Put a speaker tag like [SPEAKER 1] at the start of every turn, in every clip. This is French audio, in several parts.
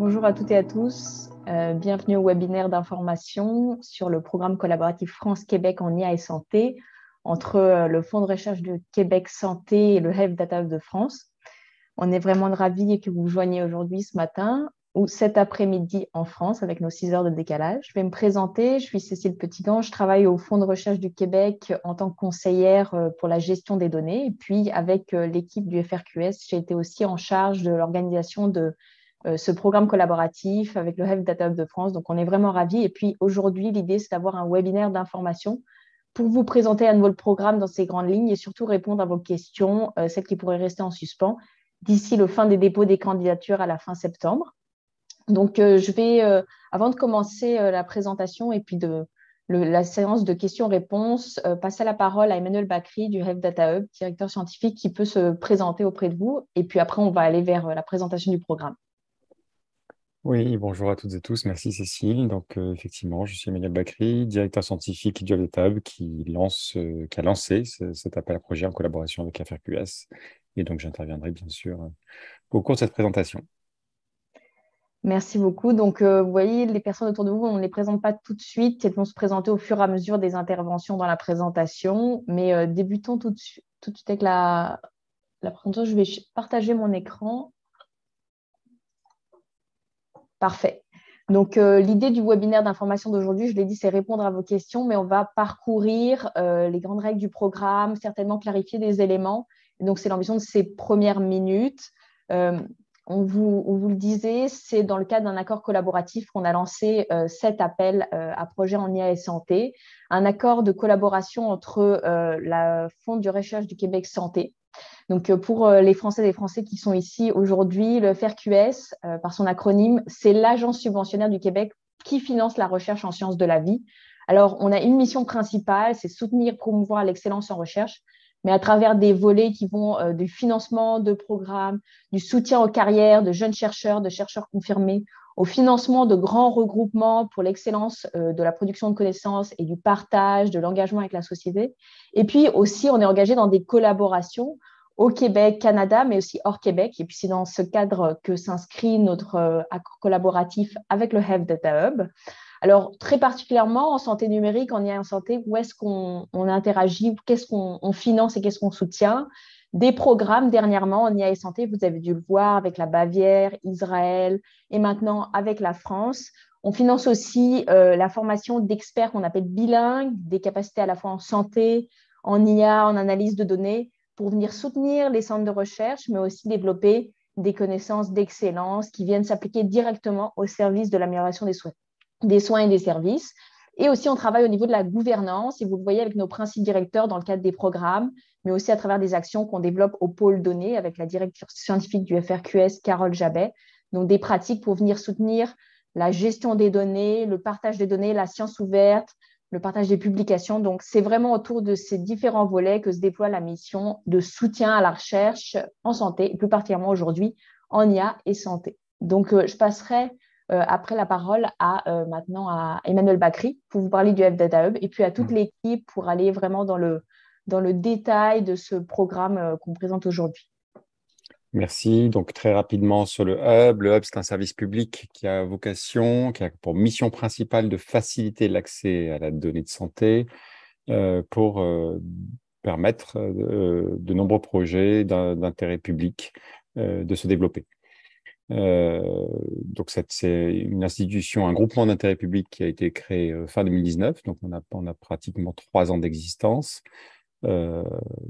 [SPEAKER 1] Bonjour à toutes et à tous. Bienvenue au webinaire d'information sur le programme collaboratif France-Québec en IA et santé entre le Fonds de recherche de Québec Santé et le Health Data Hub de France. On est vraiment ravis que vous vous joigniez aujourd'hui, ce matin ou cet après-midi en France avec nos 6 heures de décalage. Je vais me présenter. Je suis Cécile Petitgan. Je travaille au Fonds de recherche du Québec en tant que conseillère pour la gestion des données. Et puis, avec l'équipe du FRQS, j'ai été aussi en charge de l'organisation de ce programme collaboratif avec le Health Data Hub de France. Donc, on est vraiment ravis. Et puis, aujourd'hui, l'idée, c'est d'avoir un webinaire d'information pour vous présenter à nouveau le programme dans ses grandes lignes et surtout répondre à vos questions, celles qui pourraient rester en suspens, d'ici le fin des dépôts des candidatures à la fin septembre. Donc, je vais, avant de commencer la présentation et puis la séance de questions-réponses, passer la parole à Emmanuel Bacry du Health Data Hub, directeur scientifique, qui peut se présenter auprès de vous. Et puis après, on va aller vers la présentation du programme.
[SPEAKER 2] Oui, bonjour à toutes et tous. Merci Cécile. Donc, effectivement, je suis Emmanuel Bacry, directeur scientifique du Hub qui a lancé cet appel à projet en collaboration avec FRQS. Et donc, j'interviendrai bien sûr au cours de cette présentation.
[SPEAKER 1] Merci beaucoup. Donc, vous voyez, les personnes autour de vous, on ne les présente pas tout de suite. Elles vont se présenter au fur et à mesure des interventions dans la présentation. Mais débutons tout de suite avec la présentation. Je vais partager mon écran. Parfait. Donc, l'idée du webinaire d'information d'aujourd'hui, je l'ai dit, c'est répondre à vos questions, mais on va parcourir les grandes règles du programme, certainement clarifier des éléments. Et donc, c'est l'ambition de ces premières minutes. On vous le disait, c'est dans le cadre d'un accord collaboratif qu'on a lancé cet appel à projet en IA et santé, un accord de collaboration entre la Fonds de recherche du Québec Santé. Donc, pour les Françaises et Français qui sont ici aujourd'hui, le FRQS, par son acronyme, c'est l'agence subventionnaire du Québec qui finance la recherche en sciences de la vie. Alors, on a une mission principale, c'est soutenir, promouvoir l'excellence en recherche, mais à travers des volets qui vont du financement de programmes, du soutien aux carrières de jeunes chercheurs, de chercheurs confirmés, au financement de grands regroupements pour l'excellence de la production de connaissances et du partage, de l'engagement avec la société. Et puis aussi, on est engagé dans des collaborations au Québec, Canada, mais aussi hors Québec. Et puis, c'est dans ce cadre que s'inscrit notre accord collaboratif avec le Health Data Hub. Alors, très particulièrement en santé numérique, en IA en santé, où est-ce qu'on interagit, qu'est-ce qu'on finance et qu'est-ce qu'on soutient? Des programmes dernièrement en IA et santé, vous avez dû le voir avec la Bavière, Israël et maintenant avec la France. On finance aussi la formation d'experts qu'on appelle bilingues, des capacités à la fois en santé, en IA, en analyse de données, pour venir soutenir les centres de recherche, mais aussi développer des connaissances d'excellence qui viennent s'appliquer directement au service de l'amélioration des soins et des services. Et aussi, on travaille au niveau de la gouvernance, et vous le voyez avec nos principes directeurs dans le cadre des programmes, mais aussi à travers des actions qu'on développe au pôle données avec la directrice scientifique du FRQS, Carole Jabet. Donc, des pratiques pour venir soutenir la gestion des données, le partage des données, la science ouverte, le partage des publications. Donc, c'est vraiment autour de ces différents volets que se déploie la mission de soutien à la recherche en santé, et plus particulièrement aujourd'hui en IA et santé. Donc, je passerai après la parole maintenant à Emmanuel Bacry pour vous parler du Health Data Hub et puis à toute l'équipe pour aller vraiment dans le détail de ce programme qu'on présente aujourd'hui.
[SPEAKER 2] Merci. Donc, très rapidement sur le Hub. Le Hub, c'est un service public qui a pour mission principale de faciliter l'accès à la donnée de santé pour permettre de nombreux projets d'intérêt public de se développer. Donc, c'est une institution, un groupement d'intérêt public qui a été créé fin 2019. Donc, on a pratiquement 3 ans d'existence.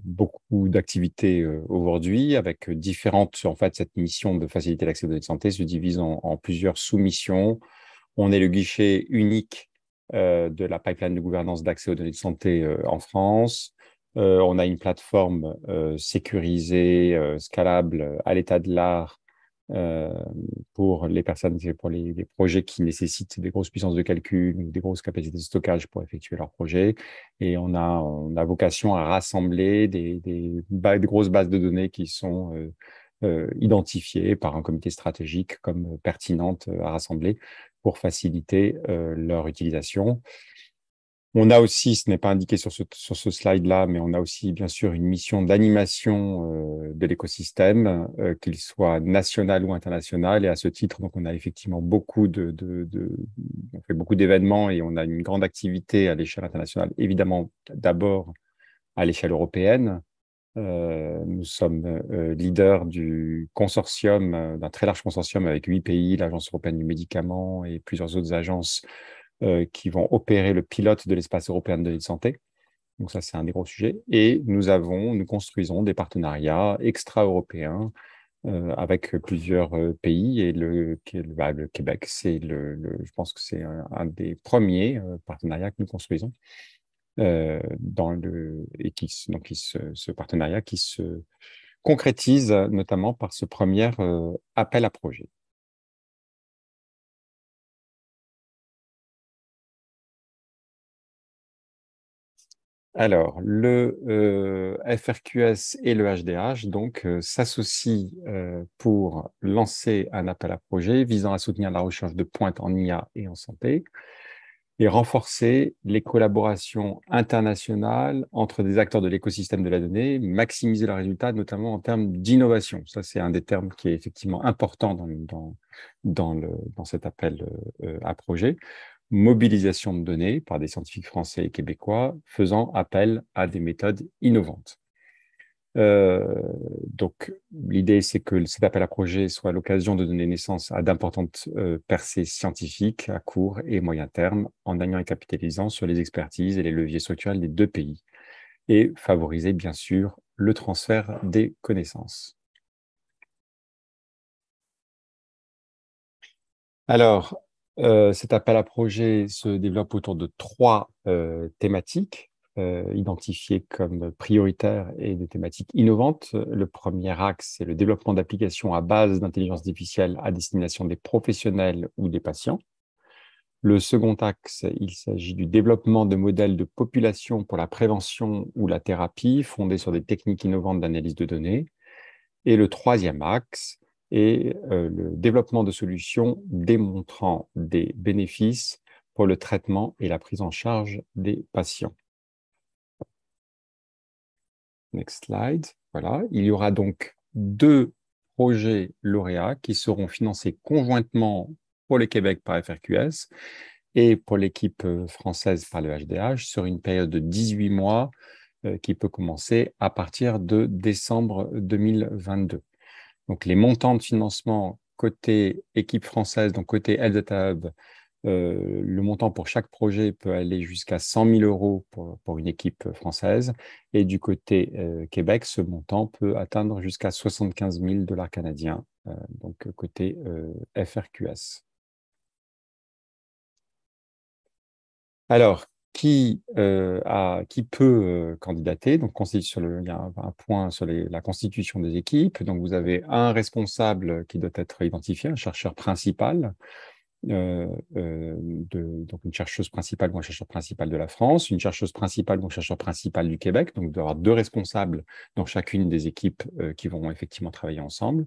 [SPEAKER 2] Beaucoup d'activités aujourd'hui avec différentes. En fait, cette mission de faciliter l'accès aux données de santé se divise en plusieurs sous-missions. On est le guichet unique de la pipeline de gouvernance d'accès aux données de santé en France. On a une plateforme sécurisée, scalable à l'état de l'art euh, pour les personnes, pour les projets qui nécessitent des grosses puissances de calcul ou des grosses capacités de stockage pour effectuer leurs projets. Et on a vocation à rassembler des grosses bases de données qui sont identifiées par un comité stratégique comme pertinentes à rassembler pour faciliter leur utilisation. On a aussi, ce n'est pas indiqué sur ce slide-là, mais on a aussi bien sûr une mission d'animation de l'écosystème, qu'il soit national ou international. Et à ce titre, donc, on a effectivement on fait beaucoup d'événements et on a une grande activité à l'échelle internationale, évidemment d'abord à l'échelle européenne. Nous sommes leaders du consortium, d'un très large consortium avec 8 pays, l'Agence européenne du médicament et plusieurs autres agences qui vont opérer le pilote de l'espace européen de données de santé. Donc ça, c'est un des gros sujets. Et nous construisons des partenariats extra-européens avec plusieurs pays. Et le Québec, je pense que c'est un des premiers partenariats que nous construisons. Ce partenariat qui se concrétise notamment par ce premier appel à projet. Alors, le FRQS et le HDH s'associent pour lancer un appel à projet visant à soutenir la recherche de pointe en IA et en santé et renforcer les collaborations internationales entre des acteurs de l'écosystème de la donnée, maximiser leurs résultats, notamment en termes d'innovation. Ça, c'est un des termes qui est effectivement important dans cet appel à projet. Mobilisation de données par des scientifiques français et québécois faisant appel à des méthodes innovantes. Donc, l'idée, c'est que cet appel à projet soit l'occasion de donner naissance à d'importantes percées scientifiques à court et moyen terme, en gagnant et capitalisant sur les expertises et les leviers structurels des 2 pays, et favoriser, bien sûr, le transfert des connaissances. Alors, cet appel à projet se développe autour de 3 thématiques identifiées comme prioritaires et des thématiques innovantes. Le premier axe, c'est le développement d'applications à base d'intelligence artificielle à destination des professionnels ou des patients. Le second axe, il s'agit du développement de modèles de population pour la prévention ou la thérapie fondés sur des techniques innovantes d'analyse de données. Et le troisième axe est le développement de solutions démontrant des bénéfices pour le traitement et la prise en charge des patients. Next slide. Voilà. Il y aura donc 2 projets lauréats qui seront financés conjointement pour le Québec par FRQS et pour l'équipe française par le HDH sur une période de 18 mois qui peut commencer à partir de décembre 2022. Donc, les montants de financement côté équipe française, donc côté Health Data Hub, le montant pour chaque projet peut aller jusqu'à 100 000 euros pour une équipe française. Et du côté Québec, ce montant peut atteindre jusqu'à 75 000 $ canadiens, donc côté FRQS. Alors, qui peut candidater? Donc, il y a un point sur la constitution des équipes. Donc, vous avez un responsable qui doit être identifié, un chercheur principal, donc une chercheuse principale ou un chercheur principal de la France, une chercheuse principale ou un chercheur principal du Québec. Donc, il doit y avoir 2 responsables dans chacune des équipes qui vont effectivement travailler ensemble.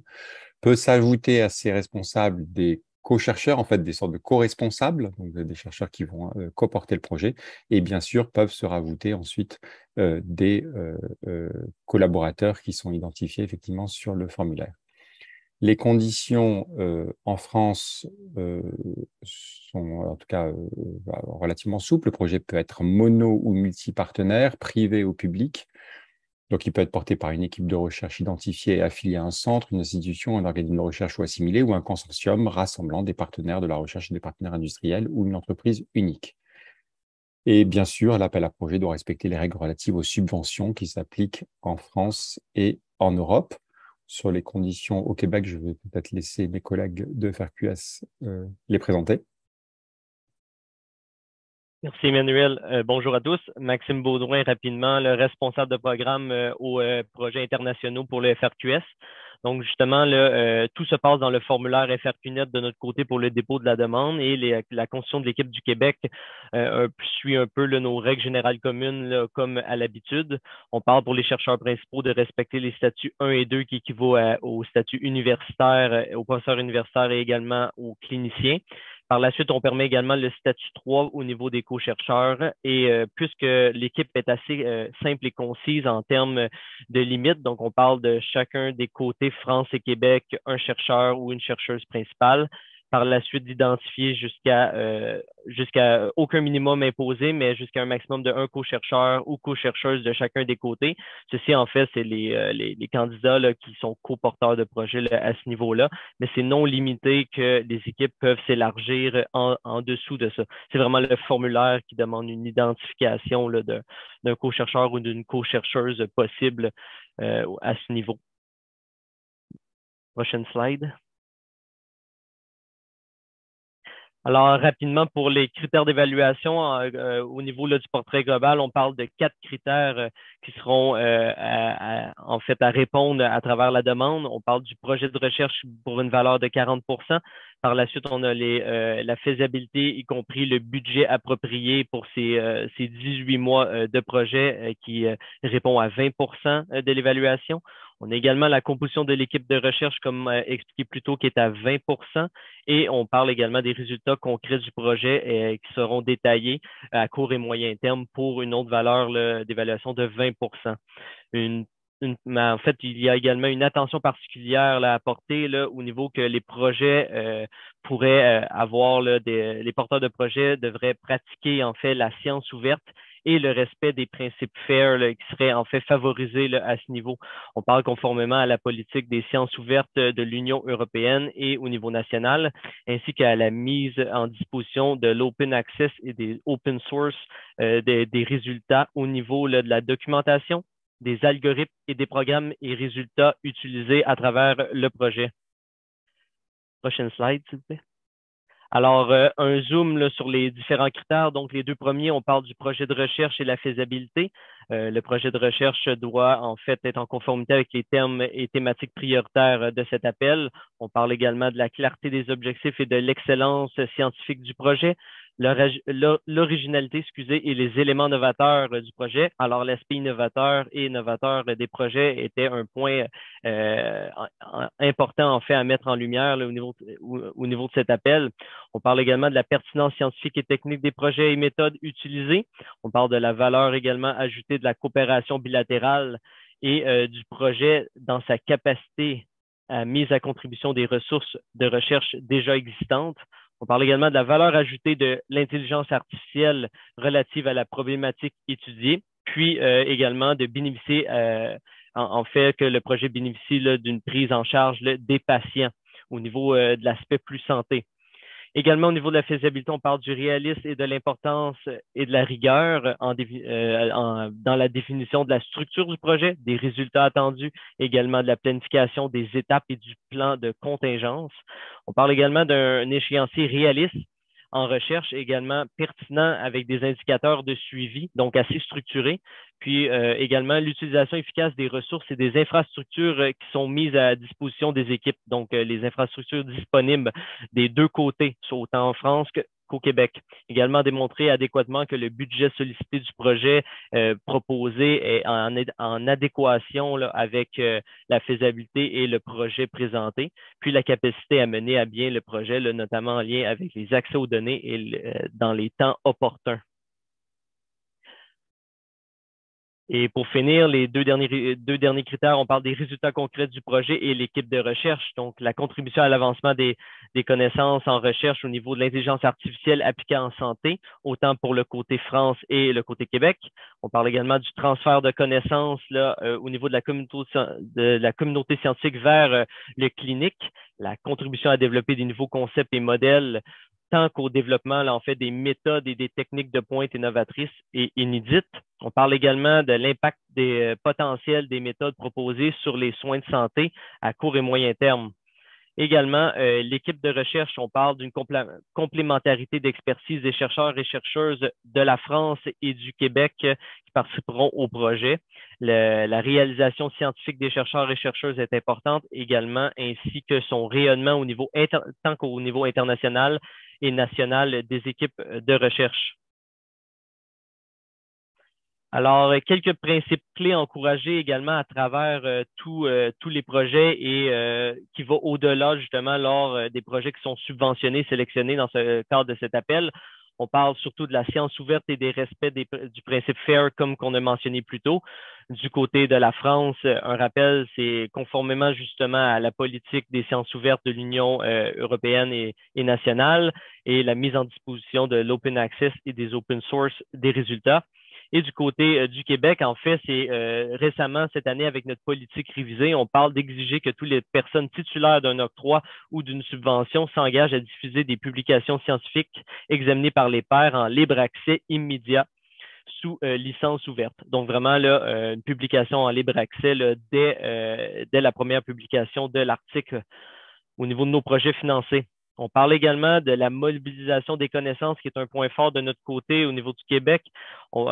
[SPEAKER 2] Peut s'ajouter à ces responsables des co-chercheurs, en fait, des sortes de co-responsables, donc des chercheurs qui vont coporter le projet, et bien sûr peuvent se rajouter ensuite des collaborateurs qui sont identifiés effectivement sur le formulaire. Les conditions en France sont en tout cas relativement souples. Le projet peut être mono ou multipartenaire, privé ou public. Donc, il peut être porté par une équipe de recherche identifiée et affiliée à un centre, une institution, un organisme de recherche ou assimilé, ou un consortium rassemblant des partenaires de la recherche et des partenaires industriels ou une entreprise unique. Et bien sûr, l'appel à projet doit respecter les règles relatives aux subventions qui s'appliquent en France et en Europe. Sur les conditions au Québec, je vais peut-être laisser mes collègues de FRQS les présenter.
[SPEAKER 3] Merci Emmanuel. Bonjour à tous. Maxime Baudouin, rapidement, le responsable de programme aux projets internationaux pour le FRQS. Donc, justement, là, tout se passe dans le formulaire FRQNet de notre côté pour le dépôt de la demande et la constitution de l'équipe du Québec suit un peu là, nos règles générales communes là, comme à l'habitude. On parle pour les chercheurs principaux de respecter les statuts 1 et 2 qui équivaut au statut universitaire, aux professeurs universitaires et également aux cliniciens. Par la suite, on permet également le statut 3 au niveau des co-chercheurs et puisque l'équipe est assez simple et concise en termes de limites, donc on parle de chacun des côtés France et Québec, un chercheur ou une chercheuse principale. Par la suite, d'identifier jusqu'à aucun minimum imposé, mais jusqu'à un maximum de un co-chercheur ou co-chercheuse de chacun des côtés. Ceci, en fait, c'est les candidats là, qui sont co-porteurs de projet là, à ce niveau-là, mais c'est non limité que les équipes peuvent s'élargir en dessous de ça. C'est vraiment le formulaire qui demande une identification là, d'un co-chercheur ou d'une co-chercheuse possible à ce niveau. Prochaine slide. Alors, rapidement, pour les critères d'évaluation, au niveau là, du portrait global, on parle de 4 critères qui seront en fait à répondre à travers la demande. On parle du projet de recherche pour une valeur de 40 %. Par la suite, on a la faisabilité, y compris le budget approprié pour ces 18 mois de projet qui répond à 20 % de l'évaluation. On a également la composition de l'équipe de recherche, comme expliqué plus tôt, qui est à 20 % et on parle également des résultats concrets du projet qui seront détaillés à court et moyen terme pour une autre valeur d'évaluation de 20 % mais en fait, il y a également une attention particulière là, à porter là, au niveau que les projets pourraient avoir, les porteurs de projets devraient pratiquer en fait la science ouverte et le respect des principes FAIR là, qui seraient en fait favorisés là, à ce niveau. On parle conformément à la politique des sciences ouvertes de l'Union européenne et au niveau national, ainsi qu'à la mise en disposition de l'open access et des open source des résultats au niveau là, de la documentation, des algorithmes et des programmes et résultats utilisés à travers le projet. Prochaine slide, s'il vous plaît. Alors, un zoom là, sur les différents critères. Donc, les deux premiers, on parle du projet de recherche et la faisabilité. Le projet de recherche doit en fait être en conformité avec les termes et thématiques prioritaires de cet appel. On parle également de la clarté des objectifs et de l'excellence scientifique du projet, l'originalité, excusez, et les éléments novateurs du projet. Alors, l'aspect innovateur et novateur des projets était un point important en fait à mettre en lumière là, au niveau de cet appel. On parle également de la pertinence scientifique et technique des projets et méthodes utilisées. On parle de la valeur également ajoutée de la coopération bilatérale et du projet dans sa capacité à mise à contribution des ressources de recherche déjà existantes. On parle également de la valeur ajoutée de l'intelligence artificielle relative à la problématique étudiée, puis également de bénéficier, en fait, que le projet bénéficie d'une prise en charge des patients au niveau de l'aspect plus santé. Également, au niveau de la faisabilité, on parle du réalisme et de l'importance et de la rigueur dans la définition de la structure du projet, des résultats attendus, également de la planification des étapes et du plan de contingence. On parle également d'un échéancier réaliste en recherche, également pertinent avec des indicateurs de suivi, donc assez structurés. Puis également l'utilisation efficace des ressources et des infrastructures qui sont mises à disposition des équipes, donc les infrastructures disponibles des deux côtés, soit autant en France qu'au Québec. Également démontrer adéquatement que le budget sollicité du projet proposé est en adéquation là, avec la faisabilité et le projet présenté, puis la capacité à mener à bien le projet, là, notamment en lien avec les accès aux données et dans les temps opportuns. Et pour finir, les deux derniers critères, on parle des résultats concrets du projet et l'équipe de recherche. Donc, la contribution à l'avancement des connaissances en recherche au niveau de l'intelligence artificielle appliquée en santé, autant pour le côté France et le côté Québec. On parle également du transfert de connaissances là, au niveau de la communauté scientifique vers le clinique, la contribution à développer des nouveaux concepts et modèles tant qu'au développement là, en fait, des méthodes et des techniques de pointe innovatrices et inédites. On parle également de l'impact des potentiels des méthodes proposées sur les soins de santé à court et moyen terme. Également, l'équipe de recherche, on parle d'une complémentarité d'expertise des chercheurs et chercheuses de la France et du Québec qui participeront au projet. La réalisation scientifique des chercheurs et chercheuses est importante également, ainsi que son rayonnement au niveau tant qu'au niveau international et national des équipes de recherche. Alors, quelques principes clés encouragés également à travers tous les projets et qui vont au-delà justement lors des projets qui sont subventionnés, sélectionnés dans ce cadre de cet appel. On parle surtout de la science ouverte et des respects du principe FAIR comme qu'on a mentionné plus tôt. Du côté de la France, un rappel, c'est conformément justement à la politique des sciences ouvertes de l'Union européenne et nationale et la mise en disposition de l'open access et des open source des résultats. Et du côté du Québec, en fait, c'est récemment, cette année, avec notre politique révisée, on parle d'exiger que toutes les personnes titulaires d'un octroi ou d'une subvention s'engagent à diffuser des publications scientifiques examinées par les pairs en libre accès immédiat sous licence ouverte. Donc, vraiment, là, une publication en libre accès là, dès la première publication de l'article au niveau de nos projets financés. On parle également de la mobilisation des connaissances, qui est un point fort de notre côté au niveau du Québec. On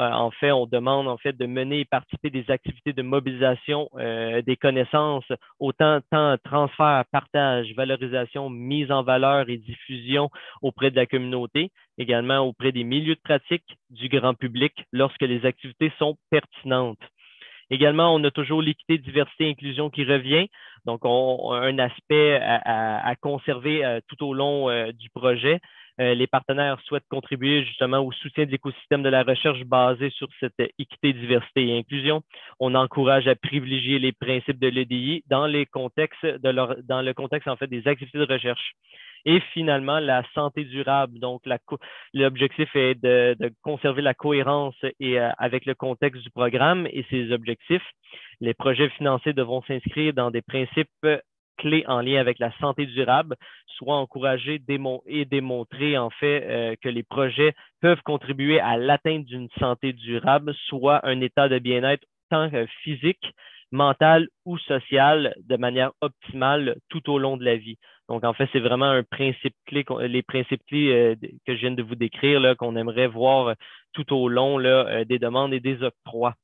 [SPEAKER 3] demande en fait de mener et participer des activités de mobilisation des connaissances, autant transfert, partage, valorisation, mise en valeur et diffusion auprès de la communauté, également auprès des milieux de pratique du grand public lorsque les activités sont pertinentes. Également, on a toujours l'équité, diversité, inclusion qui revient. Donc, on a un aspect à conserver tout au long du projet. Les partenaires souhaitent contribuer justement au soutien de l'écosystème de la recherche basé sur cette équité, diversité et inclusion. On encourage à privilégier les principes de l'EDI dans le contexte en fait des activités de recherche. Et finalement, la santé durable. Donc, l'objectif est de conserver la cohérence avec le contexte du programme et ses objectifs. Les projets financés devront s'inscrire dans des principes clés en lien avec la santé durable, soit encourager et démontrer en fait que les projets peuvent contribuer à l'atteinte d'une santé durable, soit un état de bien-être tant physique, mental ou social de manière optimale tout au long de la vie. Donc, en fait, c'est vraiment un principe clé, les principes clés que je viens de vous décrire, là, qu'on aimerait voir tout au long là, des demandes et des octrois.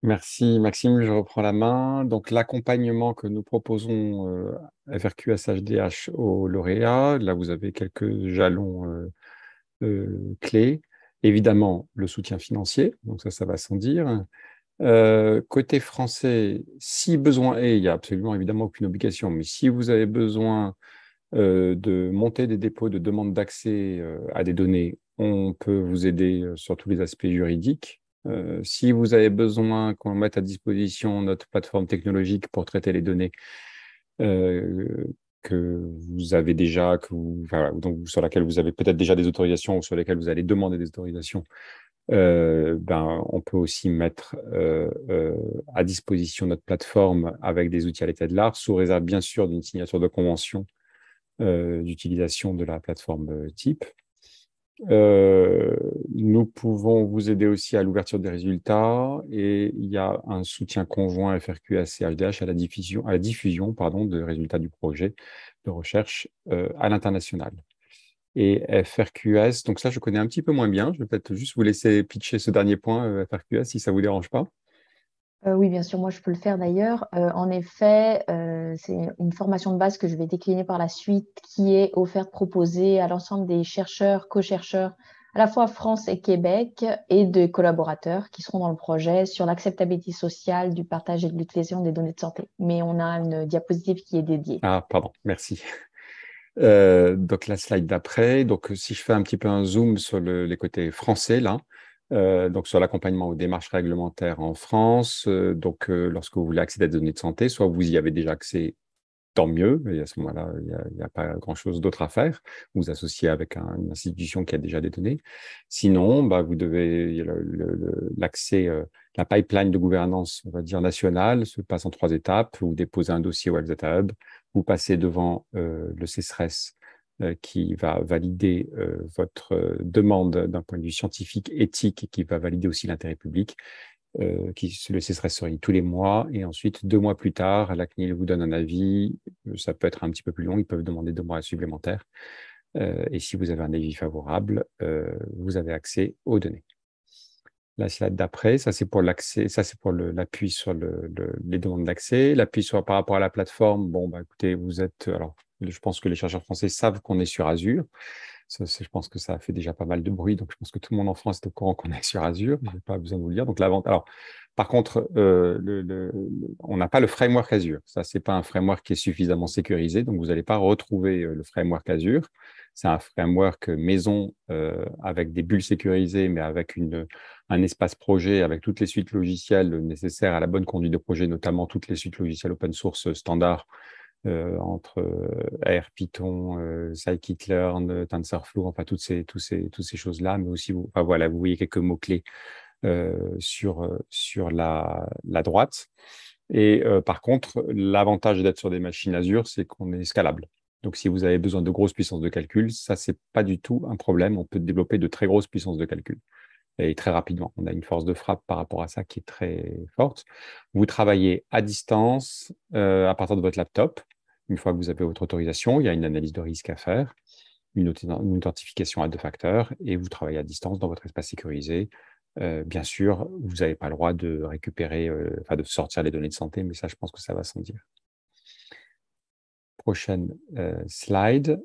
[SPEAKER 2] Merci Maxime, je reprends la main. Donc l'accompagnement que nous proposons FRQS HDH aux lauréats, là vous avez quelques jalons clés. Évidemment, le soutien financier, donc ça va sans dire. Côté français, si besoin est, il n'y a absolument évidemment aucune obligation, mais si vous avez besoin de monter des dépôts de demande d'accès à des données, on peut vous aider sur tous les aspects juridiques. Si vous avez besoin qu'on mette à disposition notre plateforme technologique pour traiter les données que vous avez déjà, donc sur laquelle vous avez peut-être déjà des autorisations ou sur lesquelles vous allez demander des autorisations, on peut aussi mettre à disposition notre plateforme avec des outils à l'état de l'art, sous réserve bien sûr d'une signature de convention d'utilisation de la plateforme type. Nous pouvons vous aider aussi à l'ouverture des résultats et il y a un soutien conjoint FRQS et HDH à la diffusion de résultats du projet de recherche à l'international. Et FRQS, donc ça je connais un petit peu moins bien, je vais peut-être juste vous laisser pitcher ce dernier point FRQS si ça ne vous dérange pas.
[SPEAKER 1] Oui, bien sûr, moi je peux le faire d'ailleurs. En effet, c'est une formation de base que je vais décliner par la suite qui est offerte, proposée à l'ensemble des chercheurs, co-chercheurs, à la fois France et Québec, et des collaborateurs qui seront dans le projet sur l'acceptabilité sociale du partage et de l'utilisation des données de santé. Mais on a une diapositive qui est dédiée.
[SPEAKER 2] Ah, pardon, merci. Donc la slide d'après, donc si je fais un petit peu un zoom sur les côtés français là, donc sur l'accompagnement aux démarches réglementaires en France, lorsque vous voulez accéder à des données de santé, soit vous y avez déjà accès, tant mieux, et à ce moment-là, il n'y a pas grand-chose d'autre à faire, vous associez avec une institution qui a déjà des données. Sinon, vous devez, l'accès, la pipeline de gouvernance, on va dire nationale, se passe en 3 étapes. Vous déposez un dossier au Health Data Hub, vous passez devant le CSRES qui va valider votre demande d'un point de vue scientifique, éthique, et qui va valider aussi l'intérêt public. Le CSRES se réunit tous les mois, et ensuite, 2 mois plus tard, la CNIL vous donne un avis. Ça peut être un petit peu plus long, ils peuvent demander 2 mois supplémentaires. Et si vous avez un avis favorable, vous avez accès aux données. La slide d'après, ça c'est pour l'accès, ça c'est pour l'appui sur les demandes d'accès. L'appui par rapport à la plateforme, écoutez, alors, je pense que les chercheurs français savent qu'on est sur Azure. Je pense que ça a fait déjà pas mal de bruit, donc je pense que tout le monde en France est au courant qu'on est sur Azure. Je n'ai pas besoin de vous le dire. Donc, alors, par contre, on n'a pas le framework Azure. Ça, c'est pas un framework qui est suffisamment sécurisé, donc vous n'allez pas retrouver le framework Azure. C'est un framework maison avec des bulles sécurisées, mais avec un espace projet, avec toutes les suites logicielles nécessaires à la bonne conduite de projet, notamment toutes les suites logicielles open source standard entre R, Python, Scikit-learn, TensorFlow, enfin toutes ces choses-là, mais aussi, enfin, voilà, vous voyez quelques mots-clés sur la droite. Et par contre, l'avantage d'être sur des machines Azure, c'est qu'on est scalable. Donc, si vous avez besoin de grosses puissances de calcul, ça, c'est pas du tout un problème. On peut développer de très grosses puissances de calcul et très rapidement. On a une force de frappe par rapport à ça qui est très forte. Vous travaillez à distance à partir de votre laptop. Une fois que vous avez votre autorisation, il y a une analyse de risque à faire, une authentification à 2 facteurs, et vous travaillez à distance dans votre espace sécurisé. Bien sûr, vous n'avez pas le droit de récupérer, enfin de sortir les données de santé, mais ça, je pense que ça va sans dire. Prochaine slide.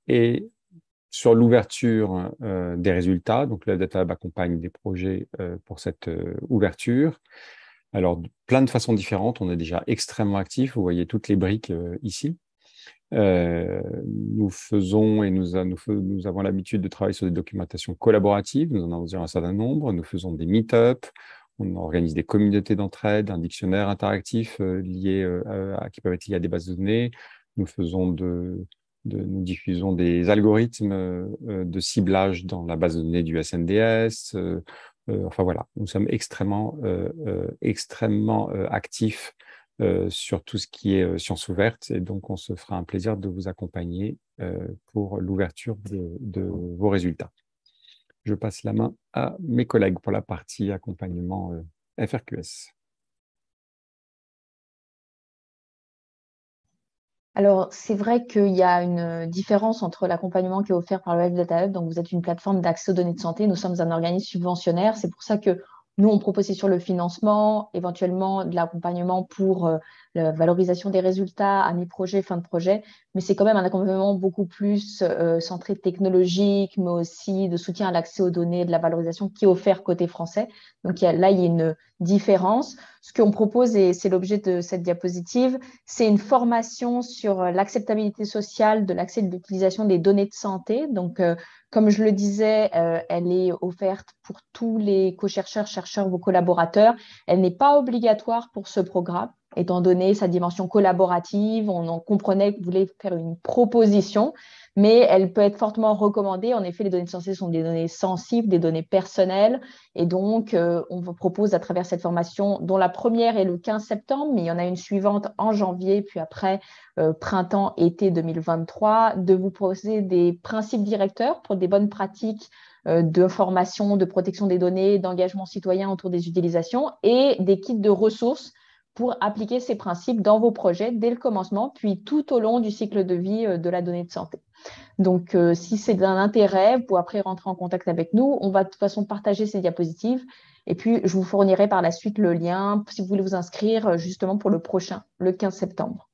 [SPEAKER 2] Et sur l'ouverture des résultats, donc le Data Hub accompagne des projets pour cette ouverture. Alors, plein de façons différentes. On est déjà extrêmement actifs. Vous voyez toutes les briques ici. Nous faisons et nous avons l'habitude de travailler sur des documentations collaboratives. Nous en avons un certain nombre. Nous faisons des meet-up. On organise des communautés d'entraide, un dictionnaire interactif qui peuvent être liés à des bases de données. Nous diffusons des algorithmes de ciblage dans la base de données du SNDS. Enfin voilà, nous sommes extrêmement actifs sur tout ce qui est sciences ouvertes, et donc on se fera un plaisir de vous accompagner pour l'ouverture de vos résultats. Je passe la main à mes collègues pour la partie accompagnement FRQS.
[SPEAKER 1] Alors, c'est vrai qu'il y a une différence entre l'accompagnement qui est offert par le Web Data Hub. Donc, vous êtes une plateforme d'accès aux données de santé. Nous sommes un organisme subventionnaire. C'est pour ça que nous, on propose sur le financement, éventuellement de l'accompagnement pour la valorisation des résultats à mi-projet, fin de projet. Mais c'est quand même un accompagnement beaucoup plus centré technologique, mais aussi de soutien à l'accès aux données, de la valorisation qui est offert côté français. Donc, il y a une différence. Ce qu'on propose, et c'est l'objet de cette diapositive, c'est une formation sur l'acceptabilité sociale de l'accès et de l'utilisation des données de santé. Donc, comme je le disais, elle est offerte pour tous les co-chercheurs, chercheurs, vos collaborateurs. Elle n'est pas obligatoire pour ce programme, étant donné sa dimension collaborative. On en comprenait que vous voulez faire une proposition, mais elle peut être fortement recommandée. En effet, les données de santé sont des données sensibles, des données personnelles. Et donc, on vous propose à travers cette formation, dont la première est le 15 septembre, mais il y en a une suivante en janvier, puis après printemps-été 2023, de vous poser des principes directeurs pour des bonnes pratiques de formation, de protection des données, d'engagement citoyen autour des utilisations et des kits de ressources pour appliquer ces principes dans vos projets dès le commencement, puis tout au long du cycle de vie de la donnée de santé. Donc, si c'est d'un intérêt, vous pouvez après rentrer en contact avec nous. On va de toute façon partager ces diapositives. Et puis, je vous fournirai par la suite le lien si vous voulez vous inscrire justement pour le prochain, le 15 septembre.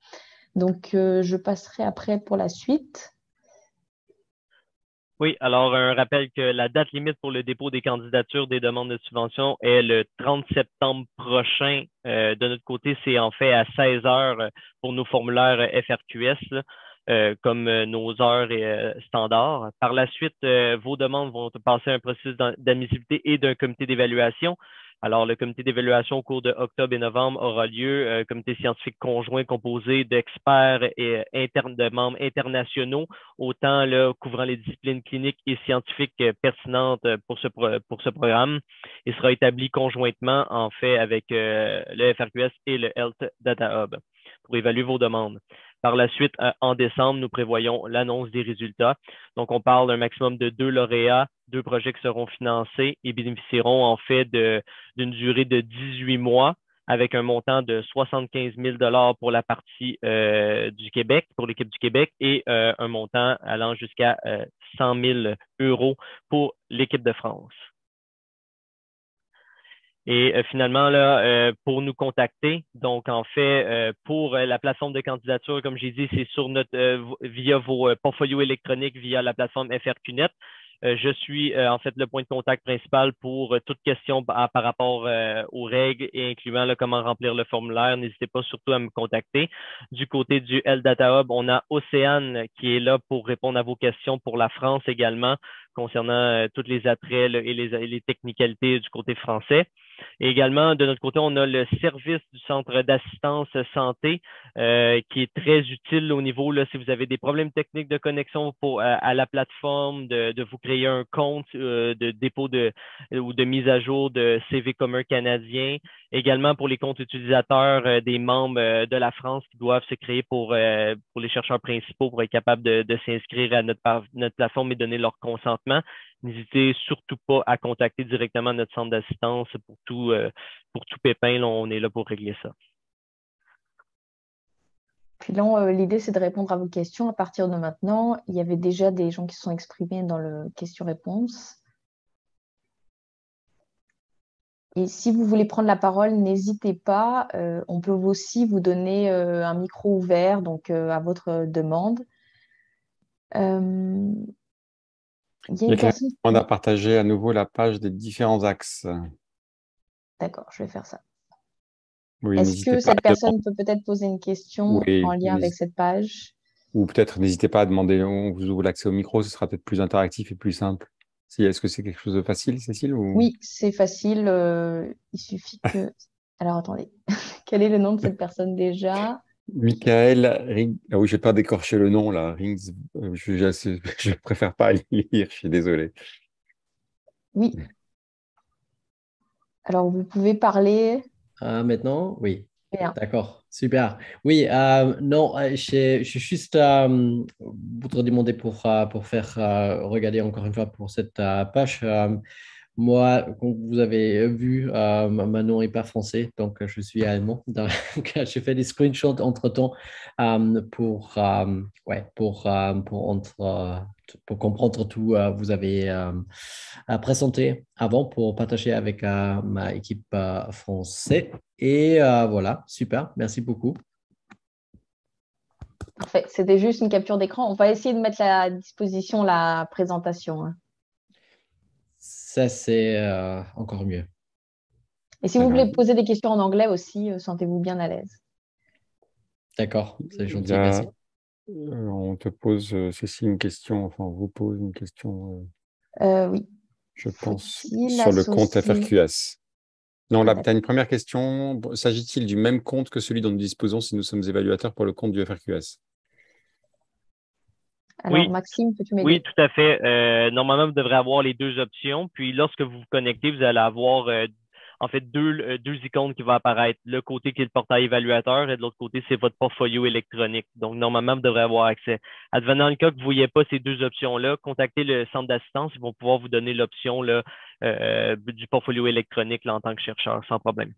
[SPEAKER 1] Donc, je passerai après pour la suite.
[SPEAKER 3] Oui, alors un rappel que la date limite pour le dépôt des candidatures des demandes de subvention est le 30 septembre prochain. De notre côté, c'est en fait à 16 heures pour nos formulaires FRQS, comme nos heures standards. Par la suite, vos demandes vont passer un processus d'admissibilité et d'un comité d'évaluation. Alors, le comité d'évaluation au cours de octobre et novembre aura lieu, comité scientifique conjoint composé d'experts et de membres internationaux, autant là, couvrant les disciplines cliniques et scientifiques pertinentes pour ce programme. Il sera établi conjointement, en fait, avec le FRQS et le Health Data Hub pour évaluer vos demandes. Par la suite, en décembre, nous prévoyons l'annonce des résultats. Donc, on parle d'un maximum de 2 lauréats, 2 projets qui seront financés et bénéficieront en fait d'une durée de 18 mois avec un montant de 75 000 $ pour la partie du Québec, pour l'équipe du Québec, et un montant allant jusqu'à 100 000 € pour l'équipe de France. Et finalement, là, pour nous contacter, donc en fait, pour la plateforme de candidature, comme j'ai dit, c'est sur via vos portfolios électroniques, via la plateforme FRQNet. Je suis en fait le point de contact principal pour toute question par rapport aux règles et incluant là, comment remplir le formulaire. N'hésitez pas surtout à me contacter. Du côté du LData Hub, on a Océane qui est là pour répondre à vos questions pour la France également, concernant tous les attraits là, et les technicalités du côté français. Et également, de notre côté, on a le service du centre d'assistance santé qui est très utile au niveau, là, si vous avez des problèmes techniques de connexion à la plateforme, de vous créer un compte de dépôt ou de mise à jour de CV commun canadien. Également pour les comptes utilisateurs des membres de la France qui doivent se créer pour les chercheurs principaux pour être capables de s'inscrire à notre plateforme et donner leur consentement. N'hésitez surtout pas à contacter directement notre centre d'assistance pour tout pépin. Là, on est là pour régler ça.
[SPEAKER 1] Puis là, l'idée, c'est de répondre à vos questions à partir de maintenant. Il y avait déjà des gens qui se sont exprimés dans le question-réponse. Et si vous voulez prendre la parole, n'hésitez pas. On peut aussi vous donner un micro ouvert, donc à votre demande. Il y a une personne qui
[SPEAKER 2] demande à partager à nouveau la page des différents axes.
[SPEAKER 1] D'accord, je vais faire ça.
[SPEAKER 2] Oui,
[SPEAKER 1] Est-ce que cette personne peut peut-être poser une question en lien avec cette page?
[SPEAKER 2] Ou peut-être n'hésitez pas à demander, on vous ouvre l'accès au micro, ce sera peut-être plus interactif et plus simple. Est-ce que c'est quelque chose de facile, Cécile ou...
[SPEAKER 1] Oui, c'est facile. Il suffit que... Alors, attendez. Quel est le nom de cette personne déjà?
[SPEAKER 2] Michael Ring... Ah oui, je ne vais pas décorcher le nom, là. Rings... je préfère pas lire, je suis désolé.
[SPEAKER 1] Oui. Alors, vous pouvez parler.
[SPEAKER 4] Maintenant, oui.
[SPEAKER 1] Bien.
[SPEAKER 4] D'accord, super. Oui, non, je juste voudrais demander pour faire regarder encore une fois pour cette page. Moi, comme vous avez vu, mon nom n'est pas français, donc je suis allemand. Donc, j'ai fait des screenshots entre-temps pour comprendre tout. Vous avez présenté avant pour partager avec ma équipe française. Et voilà, super, merci beaucoup.
[SPEAKER 1] Parfait. C'était juste une capture d'écran. On va essayer de mettre à disposition la présentation.
[SPEAKER 4] Ça, c'est encore mieux.
[SPEAKER 1] Et si vous voulez poser des questions en anglais aussi, sentez-vous bien à l'aise.
[SPEAKER 4] D'accord, c'est gentil, merci.
[SPEAKER 2] On te pose, Cécile, une question, enfin, on vous pose une question.
[SPEAKER 1] Oui.
[SPEAKER 2] Je pense sur le compte FRQS. Non, là, tu as une première question. S'agit-il du même compte que celui dont nous disposons si nous sommes évaluateurs pour le compte du FRQS?
[SPEAKER 1] Alors,
[SPEAKER 3] oui.
[SPEAKER 1] Maxime, peux-tu m'aider?
[SPEAKER 3] Oui, tout à fait. Normalement, vous devrez avoir les deux options. Puis, lorsque vous vous connectez, vous allez avoir en fait deux icônes qui vont apparaître. Le côté qui est le portail évaluateur et de l'autre côté, c'est votre portfolio électronique. Donc, normalement, vous devrez avoir accès. Advenant le cas que vous ne voyez pas ces deux options-là, contactez le centre d'assistance. Ils vont pouvoir vous donner l'option du portfolio électronique là, en tant que chercheur, sans problème.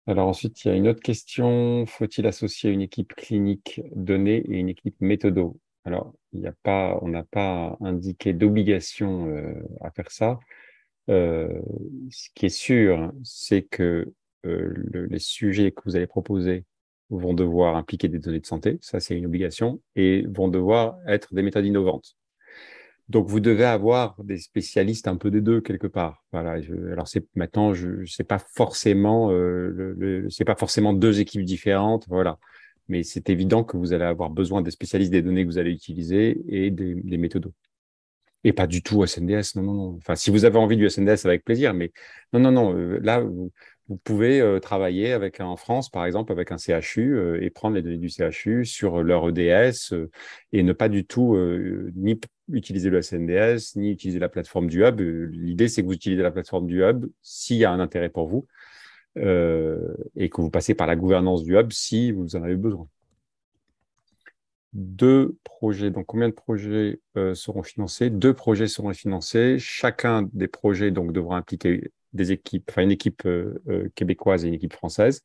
[SPEAKER 2] Alors ensuite, il y a une autre question. Faut-il associer une équipe clinique donnée et une équipe méthodo? Alors, on n'a pas indiqué d'obligation à faire ça. Ce qui est sûr, c'est que les sujets que vous allez proposer vont devoir impliquer des données de santé, ça c'est une obligation, et vont devoir être des méthodes innovantes. Donc, vous devez avoir des spécialistes un peu des deux quelque part. Voilà. Alors, maintenant, c'est pas forcément, c'est pas forcément deux équipes différentes. Voilà. Mais c'est évident que vous allez avoir besoin des spécialistes des données que vous allez utiliser et des méthodos. Et pas du tout SNDS. Non, non, non. Enfin, si vous avez envie du SNDS, avec plaisir. Mais non, non, non. Là, vous pouvez travailler en France, par exemple, avec un CHU et prendre les données du CHU sur leur EDS et ne pas du tout ni utiliser le SNDS, ni utiliser la plateforme du Hub. L'idée, c'est que vous utilisez la plateforme du Hub s'il y a un intérêt pour vous et que vous passez par la gouvernance du Hub si vous en avez besoin. 2 projets. Donc, combien de projets seront financés? 2 projets seront financés. Chacun des projets donc, devra impliquer des équipes, enfin une équipe québécoise et une équipe française.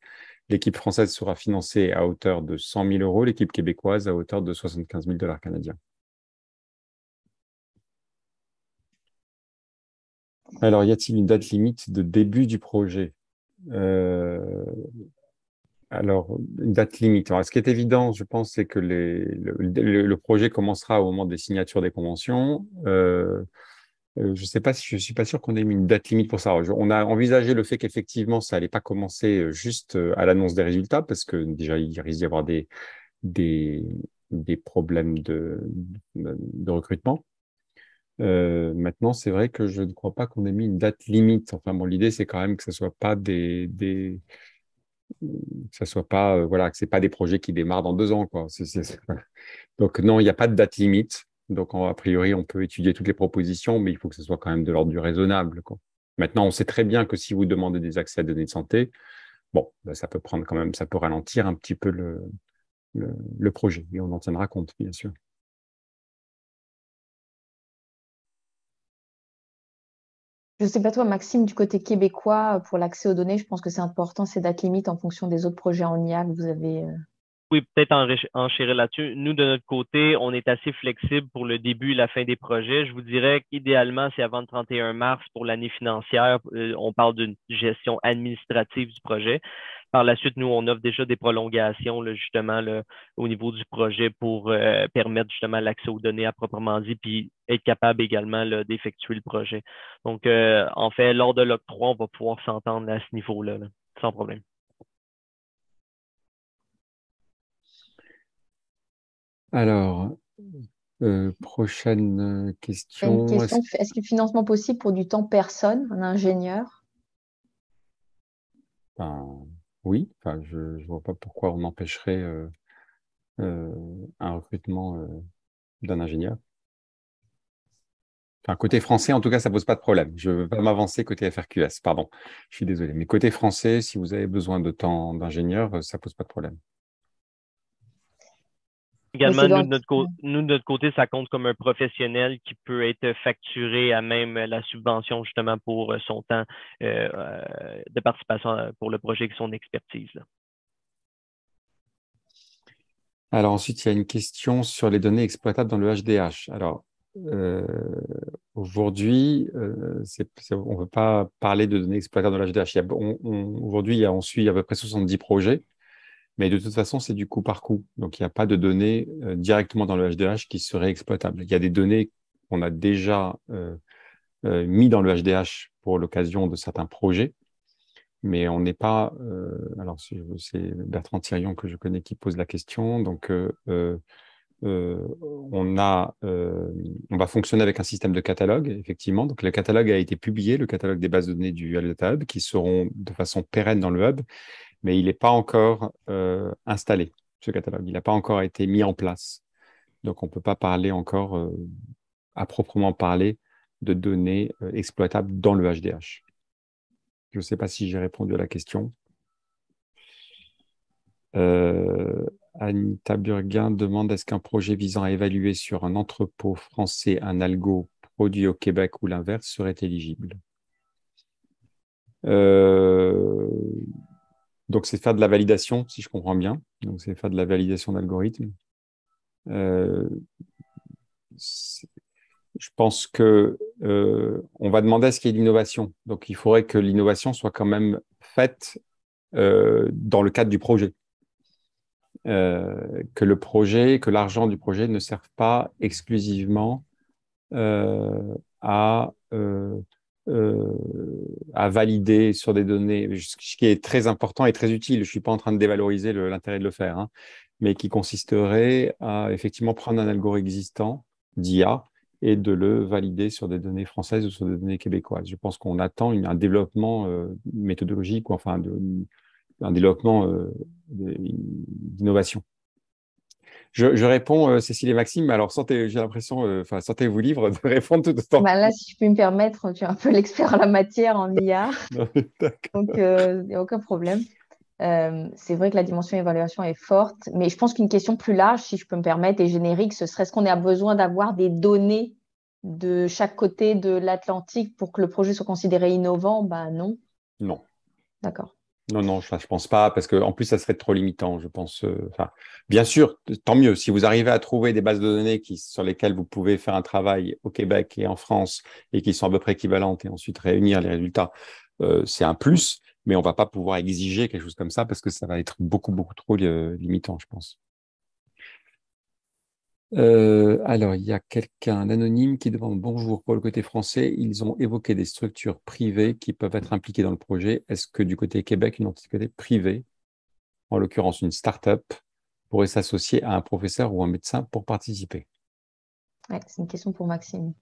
[SPEAKER 2] L'équipe française sera financée à hauteur de 100 000 €, l'équipe québécoise à hauteur de 75 000 $ canadiens. Alors, y a-t-il une date limite de début du projet? Alors, une date limite. Alors, ce qui est évident, je pense, c'est que le projet commencera au moment des signatures des conventions. Je sais pas si je suis pas sûr qu'on ait mis une date limite pour ça. On a envisagé le fait qu'effectivement, ça allait pas commencer juste à l'annonce des résultats, parce que déjà, il risque d'y avoir des, des problèmes de recrutement. Maintenant, c'est vrai que je ne crois pas qu'on ait mis une date limite. Enfin, bon, l'idée, c'est quand même que ce soit pas que ça soit pas, voilà, que c'est pas des projets qui démarrent dans 2 ans, quoi. Donc, non, il n'y a pas de date limite. Donc, a priori, on peut étudier toutes les propositions, mais il faut que ce soit quand même de l'ordre du raisonnable, quoi. Maintenant, on sait très bien que si vous demandez des accès à données de santé, bon, ben, ça peut prendre quand même, ça peut ralentir un petit peu le projet, et on en tiendra compte, bien sûr.
[SPEAKER 1] Je ne sais pas toi, Maxime, du côté québécois, pour l'accès aux données, je pense que c'est important ces dates limites en fonction des autres projets en IA que vous avez.
[SPEAKER 3] Oui, peut-être enchérir là-dessus. Nous, de notre côté, on est assez flexible pour le début et la fin des projets. Je vous dirais qu'idéalement, c'est avant le 31 mars pour l'année financière. On parle d'une gestion administrative du projet. Par la suite, nous, on offre déjà des prolongations, là, justement, là, au niveau du projet pour permettre justement l'accès aux données à proprement dit, puis être capable également là, d'effectuer le projet. Donc, en fait, lors de l'octroi, on va pouvoir s'entendre à ce niveau-là, là, sans problème.
[SPEAKER 2] Alors, prochaine
[SPEAKER 1] Il y a une
[SPEAKER 2] question.
[SPEAKER 1] question, est-ce qu'il y a financement possible pour du temps personne, un ingénieur?
[SPEAKER 2] Ben, oui, enfin, je ne vois pas pourquoi on empêcherait euh, un recrutement d'un ingénieur. Enfin, côté français, en tout cas, ça pose pas de problème. Je ne veux pas m'avancer côté FRQS, pardon. Je suis désolé. Mais côté français, si vous avez besoin de temps d'ingénieur, ça pose pas de problème.
[SPEAKER 1] Oui, c'est
[SPEAKER 3] Également,
[SPEAKER 1] bon.
[SPEAKER 3] nous, de notre côté, ça compte comme un professionnel qui peut être facturé à même la subvention justement pour son temps de participation pour le projet et son expertise, là.
[SPEAKER 2] Alors ensuite, il y a une question sur les données exploitables dans le HDH. Alors, euh, aujourd'hui, on ne veut pas parler de données exploitables dans le HDH. Aujourd'hui, on suit à peu près 70 projets. Mais de toute façon, c'est du coup par coup. Donc, il n'y a pas de données directement dans le HDH qui seraient exploitables. Il y a des données qu'on a déjà mis dans le HDH pour l'occasion de certains projets, mais on n'est pas. Alors, c'est Bertrand Thirion que je connais qui pose la question. Donc, euh, on va fonctionner avec un système de catalogue, effectivement. Donc, le catalogue a été publié, le catalogue des bases de données du Data Hub, qui seront de façon pérenne dans le hub, mais il n'est pas encore installé, ce catalogue. Il n'a pas encore été mis en place. Donc, on ne peut pas parler encore, à proprement parler, de données exploitables dans le HDH. Je ne sais pas si j'ai répondu à la question. Anita Burguin demande est-ce qu'un projet visant à évaluer sur un entrepôt français un algo produit au Québec ou l'inverse serait éligible? Donc, c'est faire de la validation, si je comprends bien. Donc, c'est faire de la validation d'algorithmes. Euh, je pense que on va demander à ce qu'il y ait de l'innovation. Donc, il faudrait que l'innovation soit quand même faite dans le cadre du projet. Que l'argent du projet ne serve pas exclusivement euh, à, euh, euh, à valider sur des données, ce qui est très important et très utile. Je ne suis pas en train de dévaloriser l'intérêt de le faire, hein, mais qui consisterait à effectivement prendre un algorithme existant d'IA et de le valider sur des données françaises ou sur des données québécoises. Je pense qu'on attend un développement méthodologique, ou enfin un développement d'innovation. Je réponds, Cécile et Maxime, mais alors j'ai l'impression, sentez-vous libre de répondre tout autant.
[SPEAKER 1] Bah là, si je puis me permettre, tu es un peu l'expert en la matière en IA, donc il n'y a aucun problème. C'est vrai que la dimension évaluation est forte, mais je pense qu'une question plus large, si je peux me permettre, et générique, ce serait est-ce qu'on a besoin d'avoir des données de chaque côté de l'Atlantique pour que le projet soit considéré innovant? Bah non.
[SPEAKER 2] Non.
[SPEAKER 1] D'accord.
[SPEAKER 2] Non, non, je ne pense pas, parce qu'en plus, ça serait trop limitant, je pense. Bien sûr, tant mieux. Si vous arrivez à trouver des bases de données sur lesquelles vous pouvez faire un travail au Québec et en France et qui sont à peu près équivalentes et ensuite réunir les résultats, c'est un plus, mais on ne va pas pouvoir exiger quelque chose comme ça parce que ça va être beaucoup, beaucoup trop limitant, je pense. Alors, il y a quelqu'un, l'anonyme, qui demande bonjour. Pour le côté français, ils ont évoqué des structures privées qui peuvent être impliquées dans le projet. Est-ce que du côté Québec, une entité privée, en l'occurrence une start-up, pourrait s'associer à un professeur ou un médecin pour participer?
[SPEAKER 1] Ouais, c'est une question pour Maxime.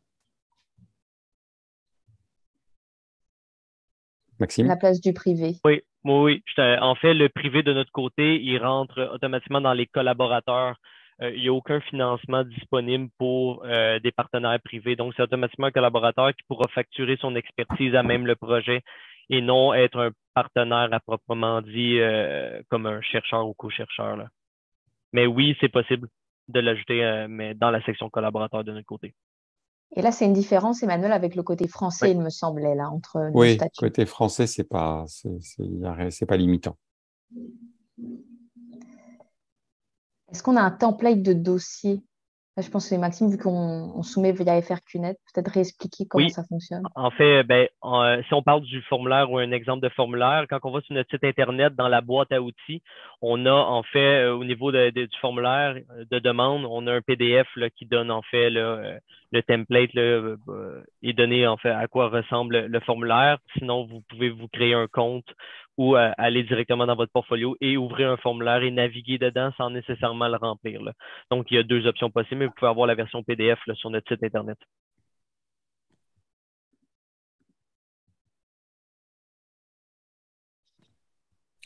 [SPEAKER 2] Maxime?
[SPEAKER 1] La place du privé.
[SPEAKER 3] Oui, oui. En fait, le privé de notre côté, il rentre automatiquement dans les collaborateurs. Il n'y a aucun financement disponible pour des partenaires privés. Donc, c'est automatiquement un collaborateur qui pourra facturer son expertise à même le projet et non être un partenaire à proprement dit comme un chercheur ou co-chercheur, là. Mais oui, c'est possible de l'ajouter, mais dans la section collaborateur de notre côté.
[SPEAKER 1] Et là, c'est une différence, Emmanuel, avec le côté français,
[SPEAKER 3] Oui.
[SPEAKER 1] il me semblait, là, entre nos
[SPEAKER 2] Oui,
[SPEAKER 1] statuts.
[SPEAKER 2] côté français, c'est pas limitant.
[SPEAKER 1] Est-ce qu'on a un template de dossier? Là, je pense que Maxime, vu qu'on soumet via FRQNet, peut-être réexpliquer comment
[SPEAKER 3] Oui,
[SPEAKER 1] ça fonctionne.
[SPEAKER 3] en fait, si on parle du formulaire ou un exemple de formulaire, quand on va sur notre site Internet, dans la boîte à outils, on a en fait, au niveau du formulaire de demande, on a un PDF là, qui donne en fait le template là, et donner en fait à quoi ressemble le formulaire. Sinon, vous pouvez vous créer un compte ou aller directement dans votre portfolio et ouvrir un formulaire et naviguer dedans sans nécessairement le remplir, là. Donc, il y a deux options possibles, mais vous pouvez avoir la version PDF là, sur notre site Internet.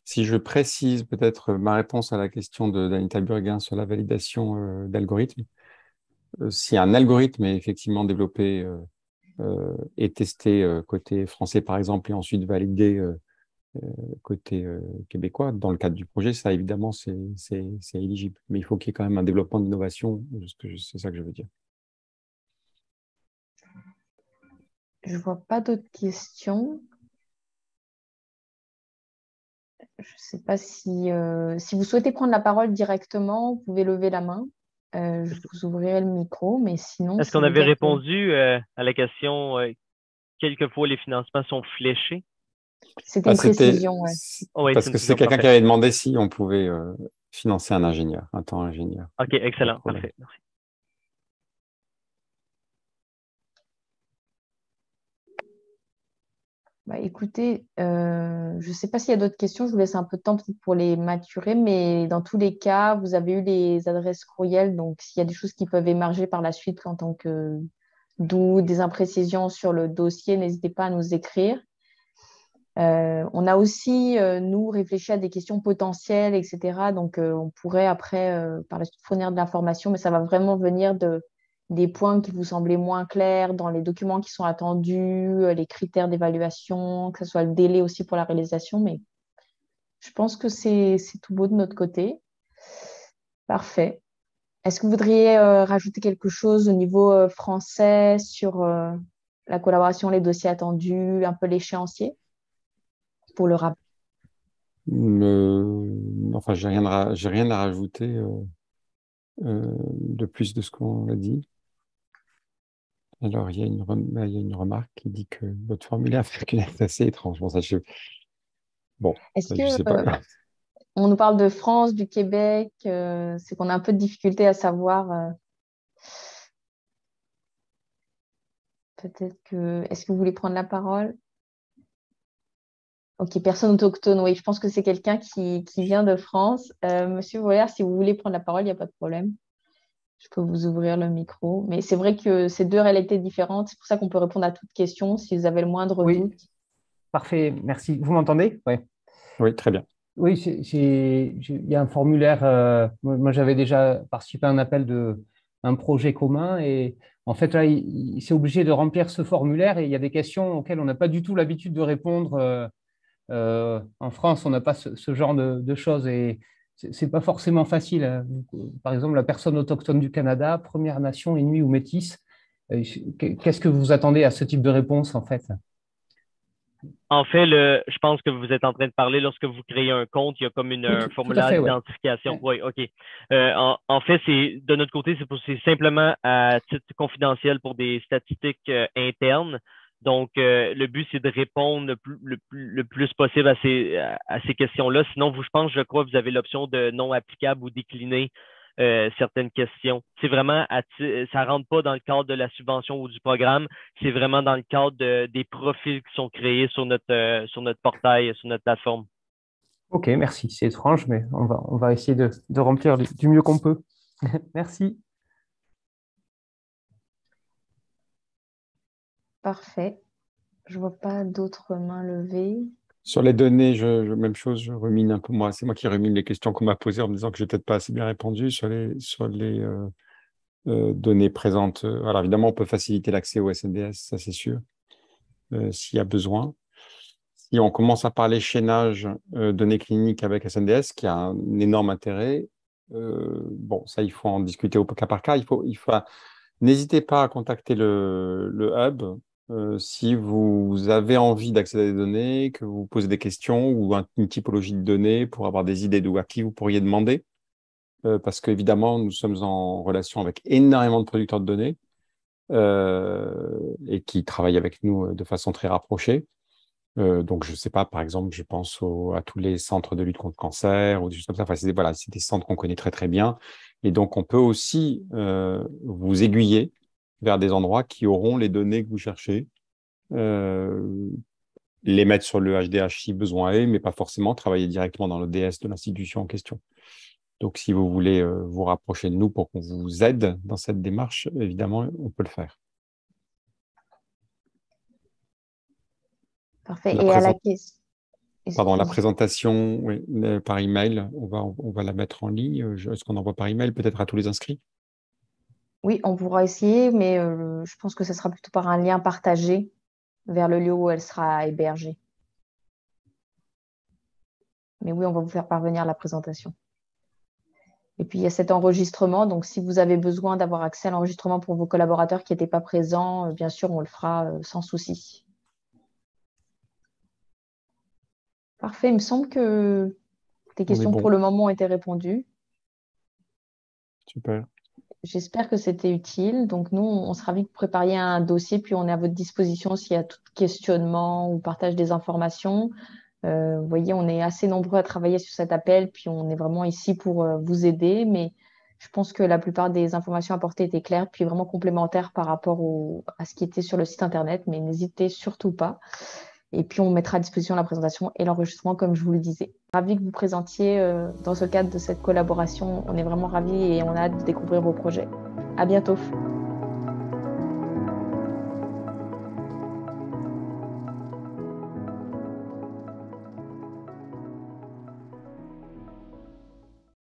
[SPEAKER 2] Si je précise peut-être ma réponse à la question d'Anita Burguin sur la validation d'algorithmes, si un algorithme est effectivement développé et testé côté français, par exemple, et ensuite validé côté québécois, dans le cadre du projet, ça, évidemment, c'est éligible. Mais il faut qu'il y ait quand même un développement d'innovation, c'est ça que je veux dire.
[SPEAKER 1] Je ne vois pas d'autres questions. Je ne sais pas si vous souhaitez prendre la parole directement, vous pouvez lever la main. Je vous ouvrirai le micro, mais sinon,
[SPEAKER 3] Est-ce
[SPEAKER 1] ça
[SPEAKER 3] qu'on
[SPEAKER 1] veut
[SPEAKER 3] avait
[SPEAKER 1] dire que...
[SPEAKER 3] répondu à la question quelquefois les financements sont fléchés?
[SPEAKER 1] C'était une précision, ouais.
[SPEAKER 3] Oh, oui,
[SPEAKER 2] Parce
[SPEAKER 3] c'est une
[SPEAKER 2] que c'est
[SPEAKER 3] précision,
[SPEAKER 2] quelqu'un
[SPEAKER 3] parfait.
[SPEAKER 2] qui avait demandé si on pouvait financer un ingénieur, un temps ingénieur.
[SPEAKER 3] OK, excellent, parfait, merci.
[SPEAKER 1] Bah, écoutez, je ne sais pas s'il y a d'autres questions, je vous laisse un peu de temps pour les maturer, mais dans tous les cas, vous avez eu les adresses courriels, donc s'il y a des choses qui peuvent émerger par la suite en tant que doute, des imprécisions sur le dossier, n'hésitez pas à nous écrire. On a aussi, nous, réfléchi à des questions potentielles, etc. Donc, on pourrait après, par la suite, fournir de l'information, mais ça va vraiment venir des points qui vous semblaient moins clairs dans les documents qui sont attendus, les critères d'évaluation, que ce soit le délai aussi pour la réalisation. Mais je pense que c'est tout beau de notre côté. Parfait. Est-ce que vous voudriez rajouter quelque chose au niveau français sur la collaboration, les dossiers attendus, un peu l'échéancier pour le rappel?
[SPEAKER 2] Enfin, j'ai rien à rajouter de plus de ce qu'on a dit. Alors, il y a une remarque qui dit que votre formulaire est assez étrange. Bon, ça, bon,
[SPEAKER 1] Est-ce
[SPEAKER 2] je sais
[SPEAKER 1] que
[SPEAKER 2] pas.
[SPEAKER 1] on nous parle de France, du Québec, c'est qu'on a un peu de difficulté à savoir. Peut-être que. Est-ce que vous voulez prendre la parole? Ok, personne autochtone, oui, je pense que c'est quelqu'un qui vient de France. Monsieur Voller, si vous voulez prendre la parole, il n'y a pas de problème. Je peux vous ouvrir le micro. Mais c'est vrai que c'est deux réalités différentes. C'est pour ça qu'on peut répondre à toutes questions si vous avez le moindre
[SPEAKER 5] Oui,
[SPEAKER 1] doute.
[SPEAKER 5] parfait, merci. Vous m'entendez? Ouais.
[SPEAKER 2] Oui, très bien.
[SPEAKER 5] Oui, il y a un formulaire. Moi, j'avais déjà participé à un appel un projet commun et en fait, là, il s'est obligé de remplir ce formulaire et il y a des questions auxquelles on n'a pas du tout l'habitude de répondre. En France, on n'a pas ce genre de choses et c'est pas forcément facile, hein. Par exemple, la personne autochtone du Canada, Première Nation, Inuit ou Métis, qu'est-ce que vous attendez à ce type de réponse en fait?
[SPEAKER 3] En fait, je pense que vous êtes en train de parler lorsque vous créez un compte, il y a comme un formulaire d'identification. Oui, OK. En fait, de notre côté, c'est simplement à titre confidentiel pour des statistiques internes. Donc, le but, c'est de répondre le plus possible à ces questions-là. Sinon, je crois que vous avez l'option de non applicable ou décliner certaines questions. C'est vraiment, ça rentre pas dans le cadre de la subvention ou du programme, c'est vraiment dans le cadre des profils qui sont créés sur notre portail, sur notre plateforme.
[SPEAKER 5] Ok, merci. C'est étrange, mais on va essayer de remplir du mieux qu'on peut. Merci.
[SPEAKER 1] Parfait. Je vois pas d'autres mains levées.
[SPEAKER 2] Sur les données, même chose, je rumine un peu moi. C'est moi qui rumine les questions qu'on m'a posées en me disant que je n'ai peut-être pas assez bien répondu sur les données présentes. Alors évidemment, on peut faciliter l'accès au SNDS, ça c'est sûr, s'il y a besoin. Si on commence à parler chaînage données cliniques avec SNDS, qui a un énorme intérêt, bon, ça, il faut en discuter au cas par cas. N'hésitez pas à contacter le hub si vous avez envie d'accéder à des données, que vous posez des questions ou une typologie de données pour avoir des idées de à qui vous pourriez demander. Parce qu'évidemment, nous sommes en relation avec énormément de producteurs de données et qui travaillent avec nous de façon très rapprochée. Donc, je ne sais pas, par exemple, je pense à tous les centres de lutte contre le cancer ou des choses comme ça. Enfin, c'est des centres qu'on connaît très, très bien. Et donc, on peut aussi vous aiguiller vers des endroits qui auront les données que vous cherchez, les mettre sur le HDH si besoin est, mais pas forcément travailler directement dans le DS de l'institution en question. Donc, si vous voulez vous rapprocher de nous pour qu'on vous aide dans cette démarche, évidemment, on peut le faire.
[SPEAKER 1] Parfait. Et à la question.
[SPEAKER 2] Pardon, la présentation par email, on va la mettre en ligne. Est-ce qu'on envoie par email peut-être à tous les inscrits?
[SPEAKER 1] Oui, on pourra essayer, mais je pense que ce sera plutôt par un lien partagé vers le lieu où elle sera hébergée. Mais oui, on va vous faire parvenir la présentation. Et puis, il y a cet enregistrement. Donc, si vous avez besoin d'avoir accès à l'enregistrement pour vos collaborateurs qui n'étaient pas présents, bien sûr, on le fera sans souci. Parfait. Il me semble que tes questions pour le moment ont été répondues.
[SPEAKER 2] Super.
[SPEAKER 1] J'espère que c'était utile. Donc, nous, on sera ravis de préparer un dossier, puis on est à votre disposition s'il y a tout questionnement ou partage des informations. Vous voyez, on est assez nombreux à travailler sur cet appel, puis on est vraiment ici pour vous aider. Mais je pense que la plupart des informations apportées étaient claires, puis vraiment complémentaires par rapport à ce qui était sur le site Internet. Mais n'hésitez surtout pas. Et puis, on mettra à disposition la présentation et l'enregistrement, comme je vous le disais. Ravi que vous présentiez dans ce cadre de cette collaboration. On est vraiment ravis et on a hâte de découvrir vos projets. À bientôt.